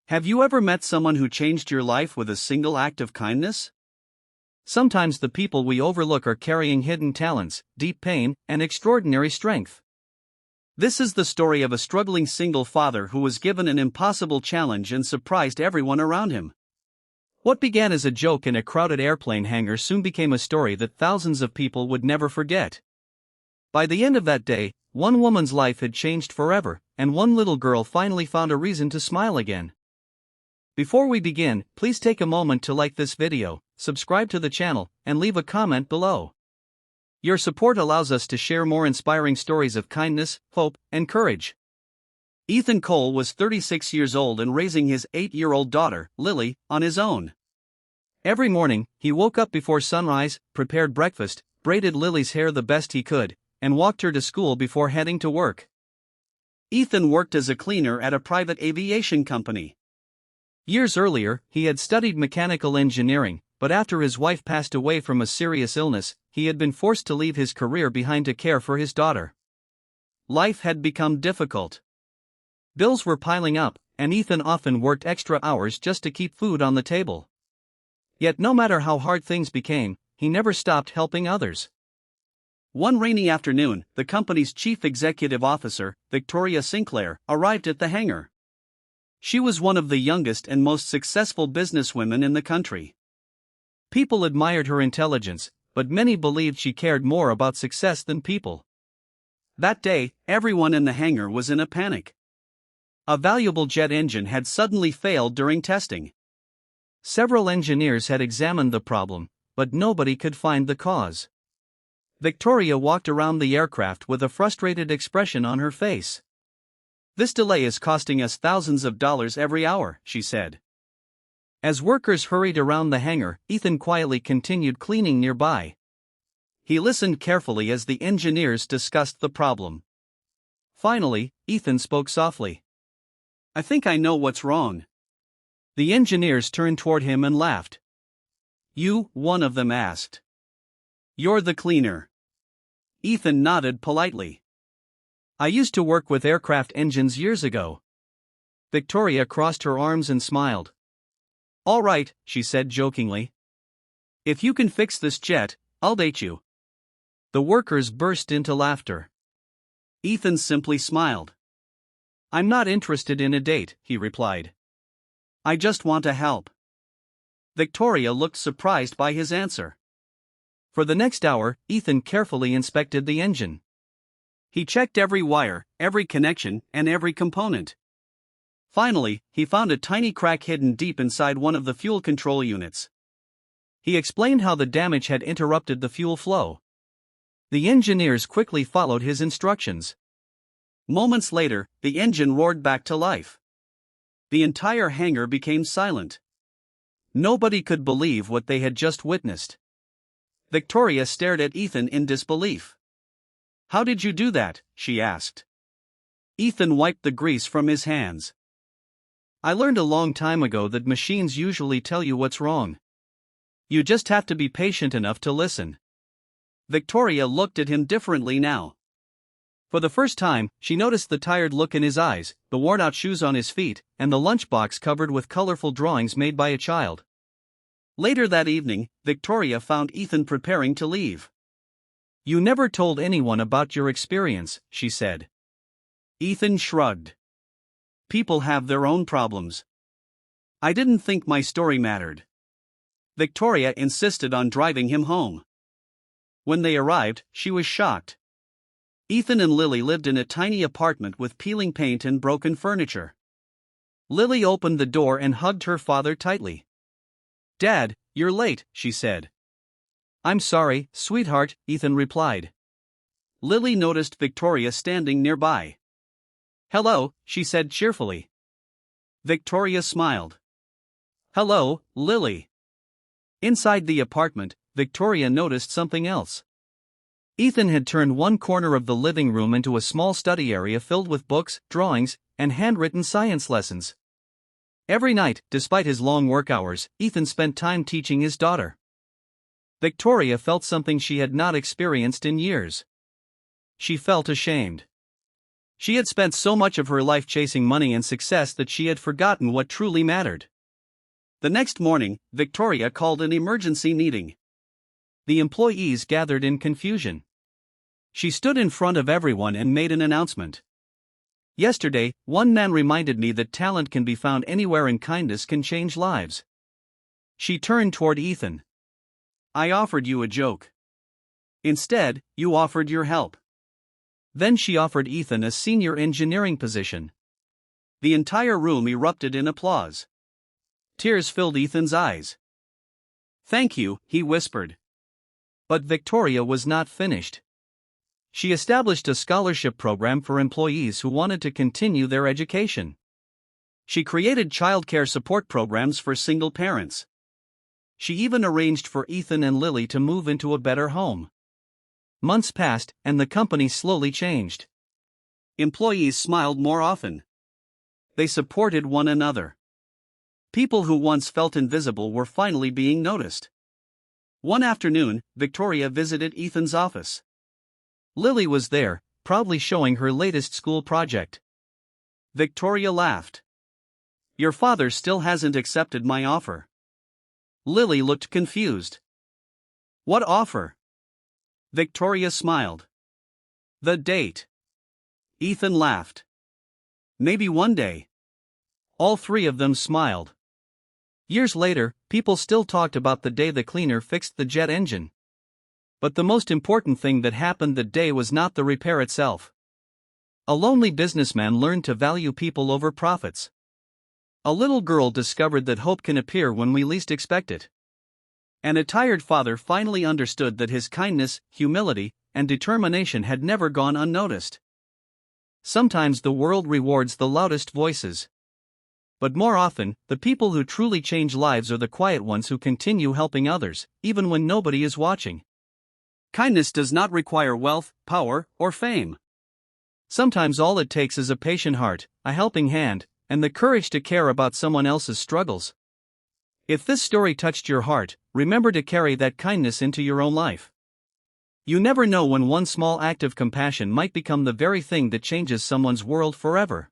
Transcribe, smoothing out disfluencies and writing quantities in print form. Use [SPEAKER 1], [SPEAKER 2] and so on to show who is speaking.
[SPEAKER 1] Have you ever met someone who changed your life with a single act of kindness? Sometimes the people we overlook are carrying hidden talents, deep pain, and extraordinary strength. This is the story of a struggling single father who was given an impossible challenge and surprised everyone around him. What began as a joke in a crowded airplane hangar soon became a story that thousands of people would never forget. By the end of that day, one woman's life had changed forever, and one little girl finally found a reason to smile again. Before we begin, please take a moment to like this video, subscribe to the channel, and leave a comment below. Your support allows us to share more inspiring stories of kindness, hope, and courage. Ethan Cole was 36 years old and raising his 8-year-old daughter, Lily, on his own. Every morning, he woke up before sunrise, prepared breakfast, braided Lily's hair the best he could, and walked her to school before heading to work. Ethan worked as a cleaner at a private aviation company. Years earlier, he had studied mechanical engineering, but after his wife passed away from a serious illness, he had been forced to leave his career behind to care for his daughter. Life had become difficult. Bills were piling up, and Ethan often worked extra hours just to keep food on the table. Yet no matter how hard things became, he never stopped helping others. One rainy afternoon, the company's chief executive officer, Victoria Sinclair, arrived at the hangar. She was one of the youngest and most successful businesswomen in the country. People admired her intelligence, but many believed she cared more about success than people. That day, everyone in the hangar was in a panic. A valuable jet engine had suddenly failed during testing. Several engineers had examined the problem, but nobody could find the cause. Victoria walked around the aircraft with a frustrated expression on her face. "This delay is costing us thousands of dollars every hour," she said. As workers hurried around the hangar, Ethan quietly continued cleaning nearby. He listened carefully as the engineers discussed the problem. Finally, Ethan spoke softly. "I think I know what's wrong." The engineers turned toward him and laughed. "You?" one of them asked. "You're the cleaner." Ethan nodded politely. "I used to work with aircraft engines years ago." Victoria crossed her arms and smiled. "All right," she said jokingly. "If you can fix this jet, I'll date you." The workers burst into laughter. Ethan simply smiled. "I'm not interested in a date," he replied. "I just want to help." Victoria looked surprised by his answer. For the next hour, Ethan carefully inspected the engine. He checked every wire, every connection, and every component. Finally, he found a tiny crack hidden deep inside one of the fuel control units. He explained how the damage had interrupted the fuel flow. The engineers quickly followed his instructions. Moments later, the engine roared back to life. The entire hangar became silent. Nobody could believe what they had just witnessed. Victoria stared at Ethan in disbelief. "How did you do that?" she asked. Ethan wiped the grease from his hands. "I learned a long time ago that machines usually tell you what's wrong. You just have to be patient enough to listen." Victoria looked at him differently now. For the first time, she noticed the tired look in his eyes, the worn-out shoes on his feet, and the lunchbox covered with colorful drawings made by a child. Later that evening, Victoria found Ethan preparing to leave. "You never told anyone about your experience," she said. Ethan shrugged. "People have their own problems. I didn't think my story mattered." Victoria insisted on driving him home. When they arrived, she was shocked. Ethan and Lily lived in a tiny apartment with peeling paint and broken furniture. Lily opened the door and hugged her father tightly. "Dad, you're late," she said. "I'm sorry, sweetheart," Ethan replied. Lily noticed Victoria standing nearby. "Hello," she said cheerfully. Victoria smiled. "Hello, Lily." Inside the apartment, Victoria noticed something else. Ethan had turned one corner of the living room into a small study area filled with books, drawings, and handwritten science lessons. Every night, despite his long work hours, Ethan spent time teaching his daughter. Victoria felt something she had not experienced in years. She felt ashamed. She had spent so much of her life chasing money and success that she had forgotten what truly mattered. The next morning, Victoria called an emergency meeting. The employees gathered in confusion. She stood in front of everyone and made an announcement. Yesterday, one man reminded me that talent can be found anywhere and kindness can change lives. She turned toward Ethan. I offered you a joke. Instead, you offered your help. Then she offered Ethan a senior engineering position. The entire room erupted in applause. Tears filled Ethan's eyes. Thank you, he whispered. But Victoria was not finished. She established a scholarship program for employees who wanted to continue their education. She created childcare support programs for single parents. She even arranged for Ethan and Lily to move into a better home. Months passed, and the company slowly changed. Employees smiled more often. They supported one another. People who once felt invisible were finally being noticed. One afternoon, Victoria visited Ethan's office. Lily was there, proudly showing her latest school project. Victoria laughed. Your father still hasn't accepted my offer. Lily looked confused. What offer? Victoria smiled. The date. Ethan laughed. Maybe one day. All three of them smiled. Years later, people still talked about the day the cleaner fixed the jet engine. But the most important thing that happened that day was not the repair itself. A lonely businessman learned to value people over profits. A little girl discovered that hope can appear when we least expect it. And a tired father finally understood that his kindness, humility, and determination had never gone unnoticed. Sometimes the world rewards the loudest voices. But more often, the people who truly change lives are the quiet ones who continue helping others, even when nobody is watching. Kindness does not require wealth, power, or fame. Sometimes all it takes is a patient heart, a helping hand, and the courage to care about someone else's struggles. If this story touched your heart, remember to carry that kindness into your own life. You never know when one small act of compassion might become the very thing that changes someone's world forever.